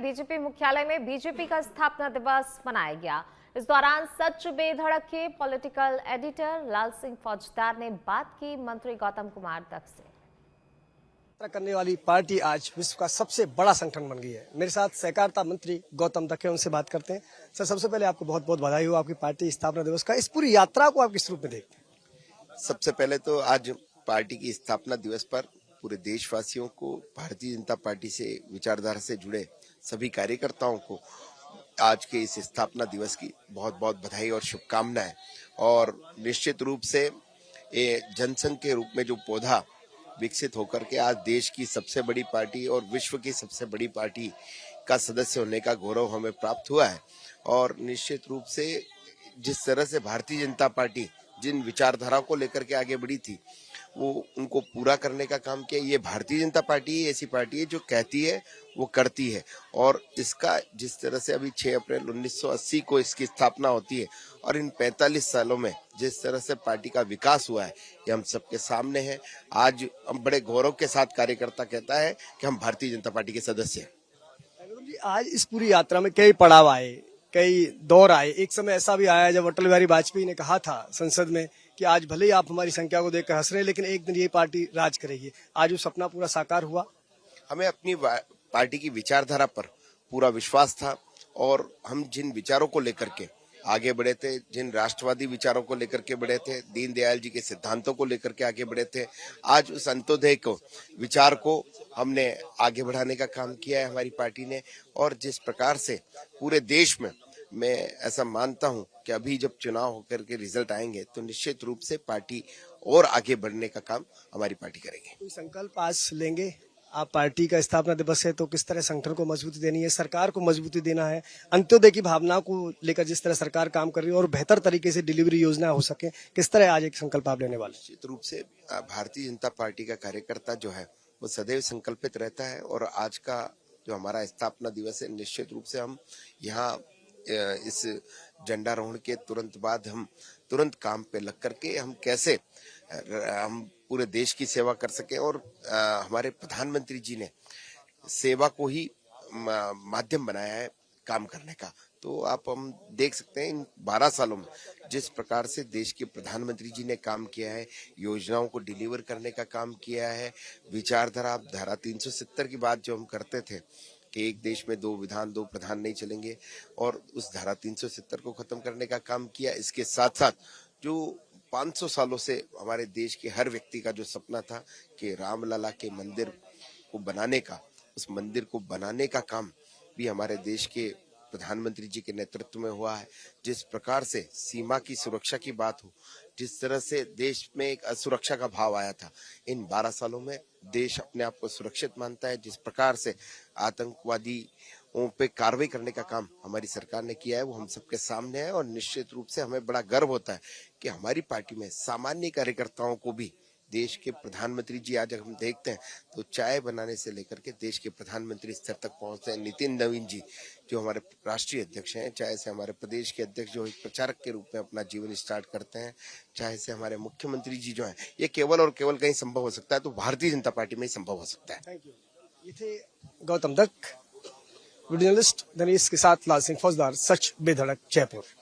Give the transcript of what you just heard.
BJP मुख्यालय में BJP का स्थापना दिवस मनाया गया। इस दौरान सच बेधड़क के पॉलिटिकल एडिटर लाल सिंह फौजदार ने बात की मंत्री गौतम कुमार दत्त से। करने वाली पार्टी आज विश्व का सबसे बड़ा संगठन बन गई है। मेरे साथ सहकारिता मंत्री गौतम दत्त हैं, उनसे बात करते हैं। सर, सबसे पहले आपको बहुत बहुत बधाई हो आपकी पार्टी स्थापना दिवस का। इस पूरी यात्रा को आप किस रूप में देखते हैं? सबसे पहले तो आज पार्टी की स्थापना दिवस पर पूरे देशवासियों को, भारतीय जनता पार्टी से विचारधारा से जुड़े सभी कार्यकर्ताओं को आज के इस स्थापना दिवस की बहुत बहुत बधाई और शुभकामनाएं। और निश्चित रूप से ये जनसंघ के रूप में जो पौधा विकसित होकर के आज देश की सबसे बड़ी पार्टी और विश्व की सबसे बड़ी पार्टी का सदस्य होने का गौरव हमें प्राप्त हुआ है। और निश्चित रूप से जिस तरह से भारतीय जनता पार्टी जिन विचारधारा को लेकर के आगे बढ़ी थी वो उनको पूरा करने का काम किया। ये भारतीय जनता पार्टी ऐसी पार्टी है जो कहती है वो करती है। और इसका जिस तरह से अभी 6 अप्रैल 1980 को इसकी स्थापना होती है और इन 45 सालों में जिस तरह से पार्टी का विकास हुआ है ये हम सबके सामने है। आज हम बड़े गौरव के साथ कार्यकर्ता कहता है कि हम भारतीय जनता पार्टी के सदस्य हैं। आज इस पूरी यात्रा में कई पड़ाव आए, कई दौर आए। एक समय ऐसा भी आया जब अटल बिहारी वाजपेयी ने कहा था संसद में कि आज भले ही आप हमारी संख्या को देखकर हंस रहे हैं लेकिन एक दिन ये पार्टी राज करेगी। आज वो सपना पूरा साकार हुआ। हमें अपनी पार्टी की विचारधारा पर पूरा विश्वास था और हम जिन विचारों को लेकर के आगे बढ़े थे, जिन राष्ट्रवादी विचारों को लेकर के बढ़े थे, दीनदयाल जी के सिद्धांतों को लेकर के आगे बढ़े थे, आज उस अंत्योदय को विचार को हमने आगे बढ़ाने का काम किया है हमारी पार्टी ने। और जिस प्रकार से पूरे देश में मैं ऐसा मानता हूं कि अभी जब चुनाव होकर के रिजल्ट आएंगे तो निश्चित रूप से पार्टी और आगे बढ़ने का काम हमारी पार्टी करेगी। कोई संकल्प आज लेंगे आप? पार्टी का स्थापना दिवस है तो किस तरह संगठन को मजबूती देनी है, सरकार को मजबूती देना है, अंत्योदय की भावना को लेकर जिस तरह सरकार काम कर रही है और बेहतर तरीके से डिलीवरी योजना हो सके, किस तरह आज एक संकल्प आप लेने वाले? निश्चित रूप से भारतीय जनता पार्टी का कार्यकर्ता जो है वो सदैव संकल्पित रहता है। और आज का जो हमारा स्थापना दिवस है निश्चित रूप से हम यहाँ इस झंडारोहण के तुरंत बाद हम तुरंत काम पे लग करके हम कैसे हम पूरे देश की सेवा कर सके। और हमारे प्रधानमंत्री जी ने सेवा को ही माध्यम बनाया है काम करने का। तो हम देख सकते हैं इन 12 सालों में जिस प्रकार से देश के प्रधानमंत्री जी ने काम किया है, योजनाओं को डिलीवर करने का काम किया है। विचारधारा धारा 370 की बात जो हम करते थे कि एक देश में 2 विधान 2 प्रधान नहीं चलेंगे, और उस धारा 370 को खत्म करने का काम किया। इसके साथ साथ जो 500 सालों से हमारे देश के हर व्यक्ति का जो सपना था कि रामलला के मंदिर को बनाने का, उस मंदिर को बनाने का काम भी हमारे देश के प्रधानमंत्री जी के नेतृत्व में हुआ है। जिस प्रकार से सीमा की सुरक्षा की बात हो, जिस तरह से देश में एक असुरक्षा का भाव आया था, इन 12 सालों में देश अपने आप को सुरक्षित मानता है। जिस प्रकार से आतंकवादियों पे कार्रवाई करने का काम हमारी सरकार ने किया है वो हम सबके सामने है। और निश्चित रूप से हमें बड़ा गर्व होता है कि हमारी पार्टी में सामान्य कार्यकर्ताओं को भी देश के प्रधानमंत्री जी, आज हम देखते हैं तो चाय बनाने से लेकर के देश के प्रधानमंत्री स्तर तक पहुंचते हैं। नितिन नवीन जी जो हमारे राष्ट्रीय अध्यक्ष हैं, चाहे से हमारे प्रदेश के अध्यक्ष जो एक प्रचारक के रूप में अपना जीवन स्टार्ट करते हैं, चाहे से हमारे मुख्यमंत्री जी जो हैं, ये केवल और केवल कहीं संभव हो सकता है तो भारतीय जनता पार्टी में ही संभव हो सकता है। Thank you. ये थे गौतम दत्त, वीडियो जर्नलिस्ट धनीश के साथ लाल सिंह फौजदार, सच बेधड़क, जयपुर।